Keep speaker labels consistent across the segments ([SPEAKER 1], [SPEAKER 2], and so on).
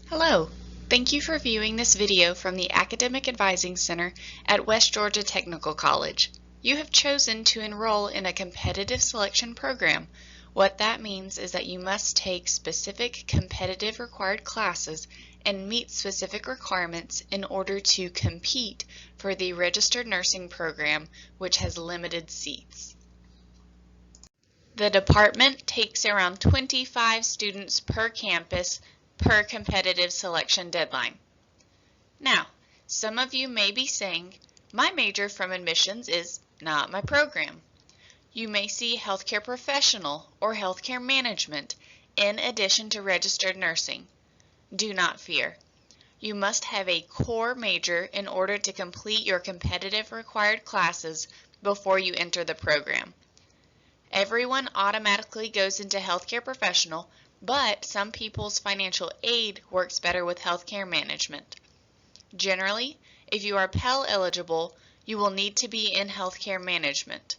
[SPEAKER 1] Hello! Thank you for viewing this video from the Academic Advising Center at West Georgia Technical College. You have chosen to enroll in a competitive selection program. What that means is that you must take specific competitive required classes and meet specific requirements in order to compete for the registered nursing program, which has limited seats. The department takes around 25 students per campus per competitive selection deadline. Now, some of you may be saying, my major from admissions is not my program. You may see healthcare professional or healthcare management in addition to registered nursing. Do not fear. You must have a core major in order to complete your competitive required classes before you enter the program. Everyone automatically goes into healthcare professional, but some people's financial aid works better with healthcare management. Generally, if you are Pell eligible, you will need to be in healthcare management.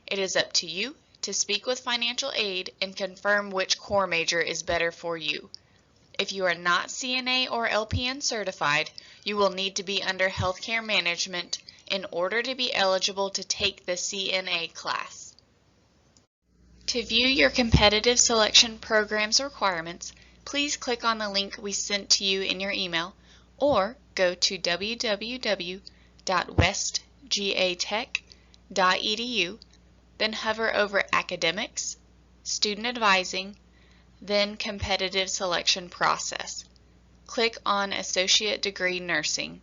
[SPEAKER 1] It is up to you to speak with financial aid and confirm which core major is better for you. If you are not CNA or LPN certified, you will need to be under healthcare management in order to be eligible to take the CNA class. To view your competitive selection program's requirements, please click on the link we sent to you in your email or go to www.westgatech.edu, then hover over Academics, Student Advising, then Competitive Selection Process. Click on Associate Degree Nursing.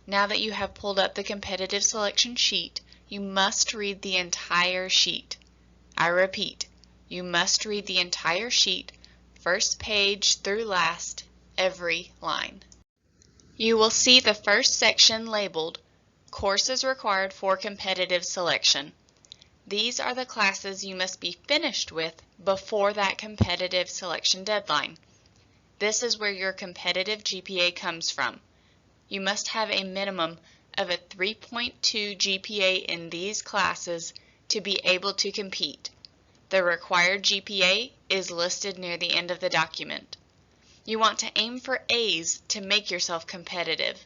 [SPEAKER 1] Now that you have pulled up the competitive selection sheet, you must read the entire sheet. I repeat, you must read the entire sheet, first page through last, every line. You will see the first section labeled Courses Required for Competitive Selection. These are the classes you must be finished with before that competitive selection deadline. This is where your competitive GPA comes from. You must have a minimum of a 3.2 GPA in these classes to be able to compete. The required GPA is listed near the end of the document. You want to aim for A's to make yourself competitive.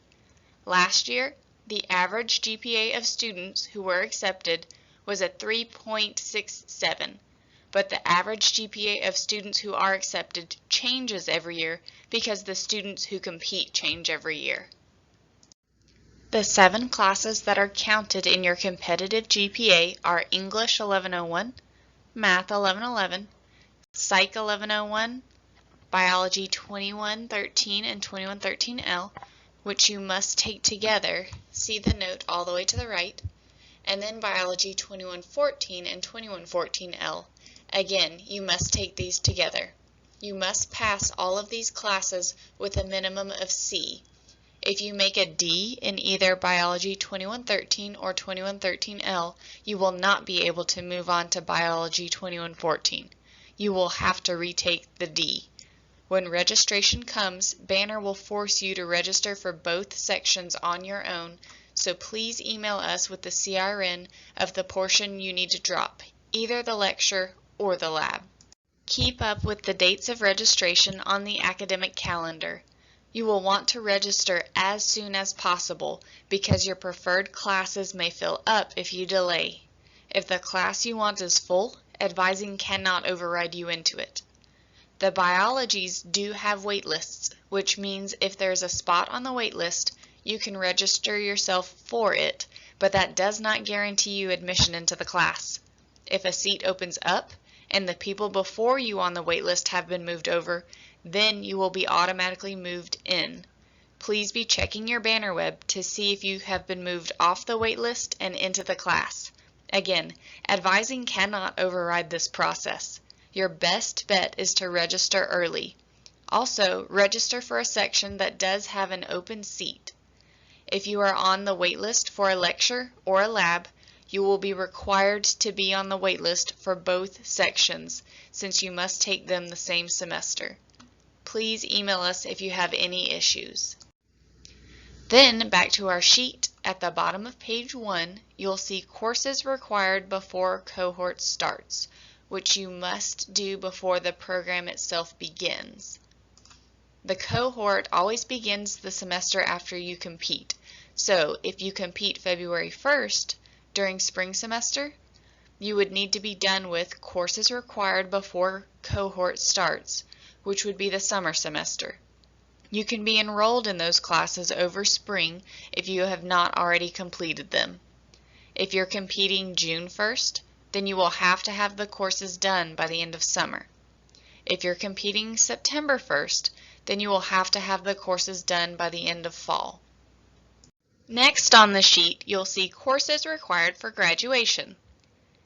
[SPEAKER 1] Last year, the average GPA of students who were accepted was a 3.67, but the average GPA of students who are accepted changes every year because the students who compete change every year. The 7 classes that are counted in your competitive GPA are English 1101, Math 1111, Psych 1101, Biology 2113 and 2113L, which you must take together, see the note all the way to the right, and then Biology 2114 and 2114L. Again, you must take these together. You must pass all of these classes with a minimum of C. If you make a D in either Biology 2113 or 2113L, you will not be able to move on to Biology 2114. You will have to retake the D. When registration comes, Banner will force you to register for both sections on your own, so please email us with the CRN of the portion you need to drop, either the lecture or the lab. Keep up with the dates of registration on the academic calendar. You will want to register as soon as possible because your preferred classes may fill up if you delay. If the class you want is full, advising cannot override you into it. The biologies do have wait lists, which means if there's a spot on the wait list, you can register yourself for it, but that does not guarantee you admission into the class. If a seat opens up and the people before you on the wait list have been moved over, then you will be automatically moved in. Please be checking your Banner web to see if you have been moved off the wait list and into the class. Again, advising cannot override this process. Your best bet is to register early. Also, register for a section that does have an open seat. If you are on the wait list for a lecture or a lab, you will be required to be on the wait list for both sections since you must take them the same semester. Please email us if you have any issues. Then back to our sheet. At the bottom of page 1, you'll see courses required before cohort starts, which you must do before the program itself begins. The cohort always begins the semester after you compete. So if you compete February 1st during spring semester, you would need to be done with courses required before cohort starts, which would be the summer semester. You can be enrolled in those classes over spring if you have not already completed them. If you're competing June 1st, then you will have to have the courses done by the end of summer. If you're competing September 1st, then you will have to have the courses done by the end of fall. Next on the sheet, you'll see courses required for graduation.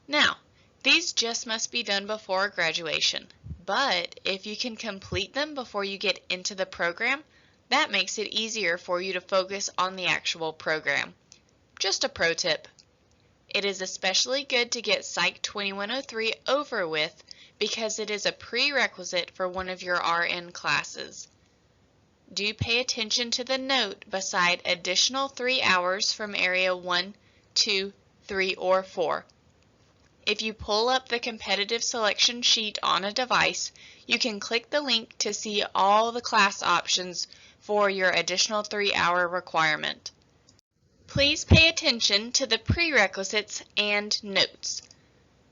[SPEAKER 1] Now, these just must be done before graduation, but if you can complete them before you get into the program, that makes it easier for you to focus on the actual program. Just a pro tip. It is especially good to get Psych 2103 over with because it is a prerequisite for one of your RN classes. Do pay attention to the note beside additional 3 hours from area 1, 2, 3, or 4. If you pull up the competitive selection sheet on a device, you can click the link to see all the class options for your additional 3-hour requirement. Please pay attention to the prerequisites and notes.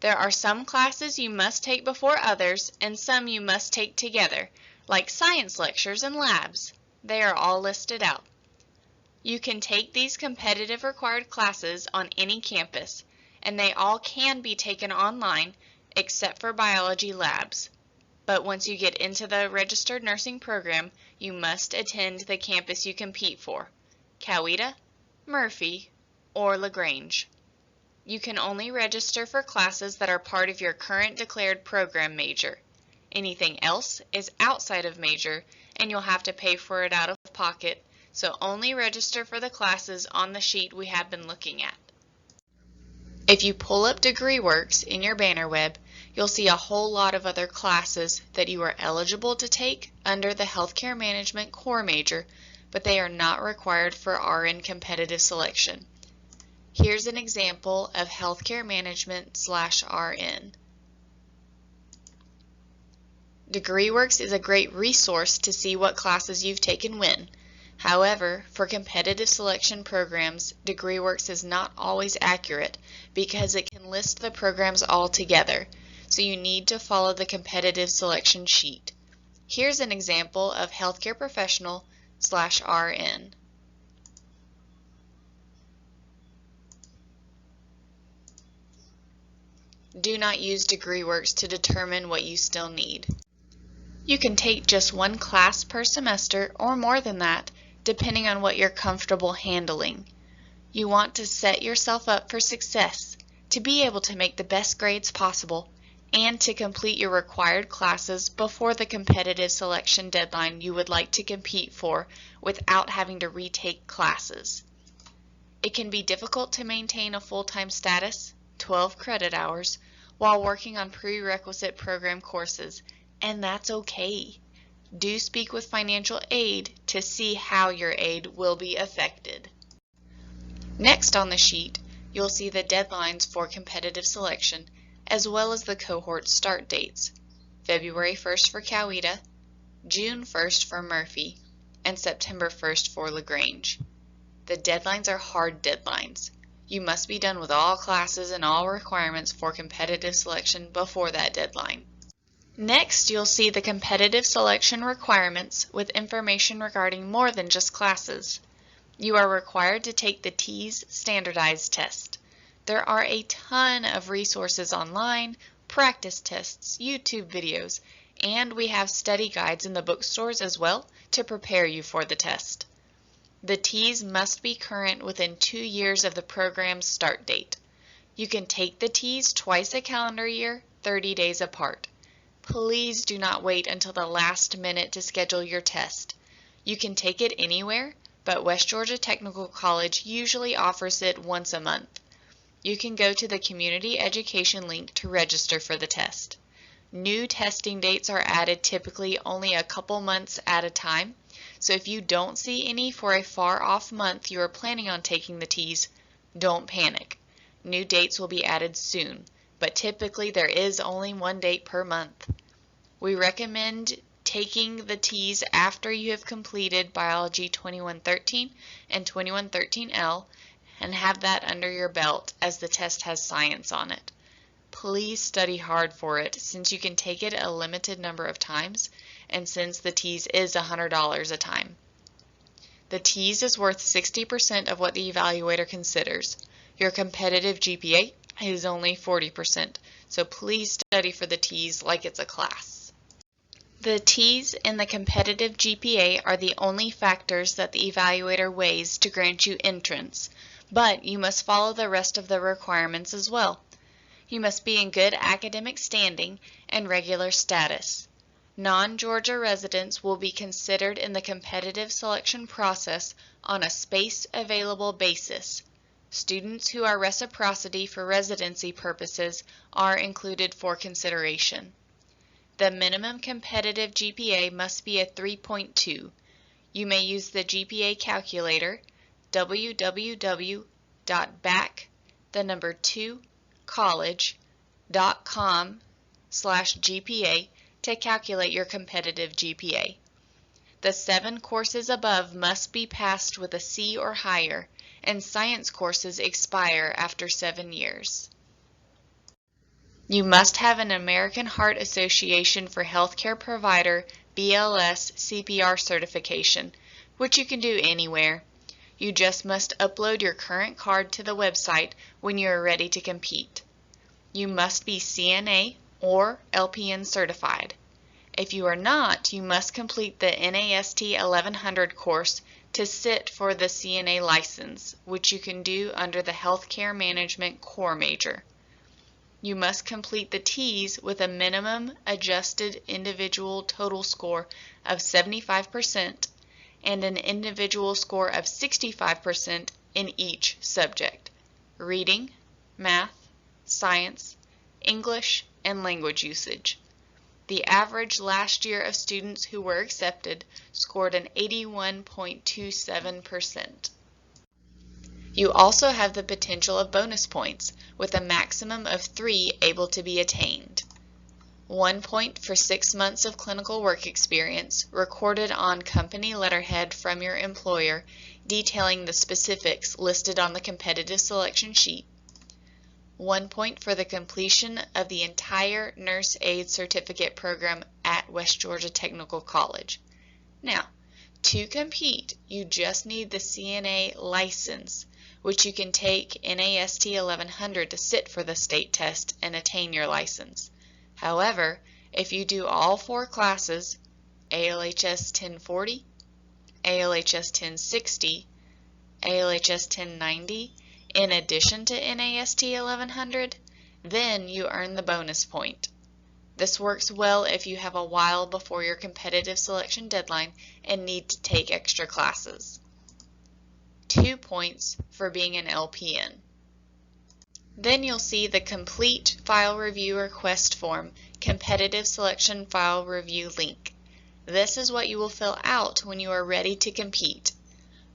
[SPEAKER 1] There are some classes you must take before others and some you must take together, like science lectures and labs. They are all listed out. You can take these competitive required classes on any campus, and they all can be taken online except for biology labs. But once you get into the registered nursing program, you must attend the campus you compete for, Coweta, Murphy, or LaGrange. You can only register for classes that are part of your current declared program major. Anything else is outside of major, and you'll have to pay for it out of pocket, so only register for the classes on the sheet we have been looking at. If you pull up DegreeWorks in your banner web, you'll see a whole lot of other classes that you are eligible to take under the Healthcare Management core major, but they are not required for RN competitive selection. Here's an example of Healthcare Management/RN. DegreeWorks is a great resource to see what classes you've taken when. However, for competitive selection programs, DegreeWorks is not always accurate because it can list the programs all together, so you need to follow the competitive selection sheet. Here's an example of Healthcare Professional/RN. Do not use DegreeWorks to determine what you still need. You can take just one class per semester or more than that, depending on what you're comfortable handling. You want to set yourself up for success, to be able to make the best grades possible, and to complete your required classes before the competitive selection deadline you would like to compete for without having to retake classes. It can be difficult to maintain a full-time status, 12 credit hours, while working on prerequisite program courses, and that's okay. Do speak with financial aid to see how your aid will be affected. Next on the sheet, you'll see the deadlines for competitive selection, as well as the cohort start dates. February 1st for Coweta, June 1st for Murphy, and September 1st for LaGrange. The deadlines are hard deadlines. You must be done with all classes and all requirements for competitive selection before that deadline. Next, you'll see the competitive selection requirements with information regarding more than just classes. You are required to take the TEAS standardized test. There are a ton of resources online, practice tests, YouTube videos, and we have study guides in the bookstores as well to prepare you for the test. The TEAS must be current within 2 years of the program's start date. You can take the TEAS twice a calendar year, 30 days apart. Please do not wait until the last minute to schedule your test. You can take it anywhere, but West Georgia Technical College usually offers it once a month. You can go to the community education link to register for the test. New testing dates are added typically only a couple months at a time, so if you don't see any for a far off month you are planning on taking the TEAS, don't panic. New dates will be added soon, but typically there is only one date per month. We recommend taking the T's after you have completed Biology 2113 and 2113L and have that under your belt as the test has science on it. Please study hard for it since you can take it a limited number of times and since the T's is $100 a time. The T's is worth 60% of what the evaluator considers. Your competitive GPA is only 40%, so please study for the T's like it's a class. The T's in the competitive GPA are the only factors that the evaluator weighs to grant you entrance, but you must follow the rest of the requirements as well. You must be in good academic standing and regular status. Non-Georgia residents will be considered in the competitive selection process on a space-available basis. Students who are reciprocity for residency purposes are included for consideration. The minimum competitive GPA must be a 3.2. You may use the GPA calculator www.back2college.com/GPA to calculate your competitive GPA. The 7 courses above must be passed with a C or higher, and science courses expire after 7 years. You must have an American Heart Association for Healthcare Provider BLS CPR certification, which you can do anywhere. You just must upload your current card to the website when you are ready to compete. You must be CNA or LPN certified. If you are not, you must complete the NAST 1100 course to sit for the CNA license, which you can do under the Healthcare Management core major. You must complete the T's with a minimum adjusted individual total score of 75% and an individual score of 65% in each subject: reading, math, science, English, and language usage. The average last year of students who were accepted scored an 81.27%. You also have the potential of bonus points, with a maximum of 3 able to be attained. 1 point for 6 months of clinical work experience recorded on company letterhead from your employer detailing the specifics listed on the competitive selection sheet. 1 point for the completion of the entire nurse aid certificate program at West Georgia Technical College. Now, to compete, you just need the CNA license, which you can take NAST 1100 to sit for the state test and attain your license. However, if you do all 4 classes, ALHS 1040, ALHS 1060, ALHS 1090, in addition to NAST 1100, then you earn the bonus point. This works well if you have a while before your competitive selection deadline and need to take extra classes. 2 points for being an LPN. Then you'll see the Complete File Review Request Form Competitive Selection File Review link. This is what you will fill out when you are ready to compete.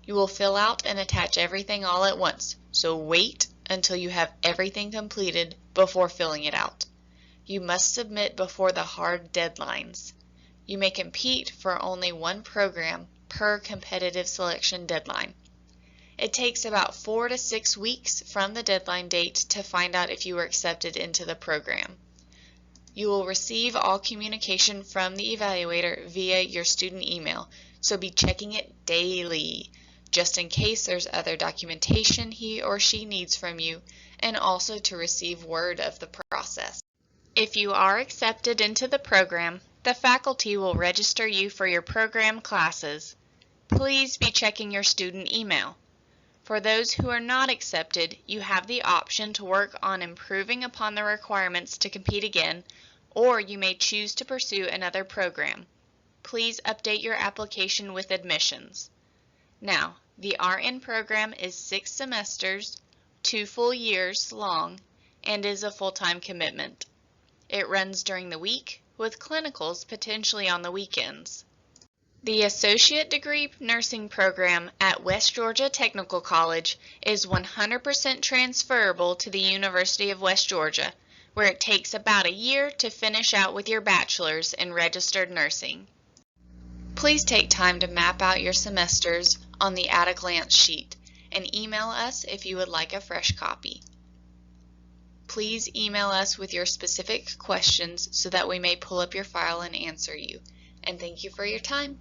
[SPEAKER 1] You will fill out and attach everything all at once, so wait until you have everything completed before filling it out. You must submit before the hard deadlines. You may compete for only 1 program per competitive selection deadline. It takes about 4 to 6 weeks from the deadline date to find out if you were accepted into the program. You will receive all communication from the evaluator via your student email, so be checking it daily, just in case there's other documentation he or she needs from you, and also to receive word of the process. If you are accepted into the program, the faculty will register you for your program classes. Please be checking your student email. For those who are not accepted, you have the option to work on improving upon the requirements to compete again, or you may choose to pursue another program. Please update your application with admissions. Now, the RN program is 6 semesters, 2 full years long, and is a full-time commitment. It runs during the week, with clinicals potentially on the weekends. The Associate Degree Nursing Program at West Georgia Technical College is 100% transferable to the University of West Georgia, where it takes about a year to finish out with your bachelor's in registered nursing. Please take time to map out your semesters on the at-a-glance sheet and email us if you would like a fresh copy. Please email us with your specific questions so that we may pull up your file and answer you. And thank you for your time.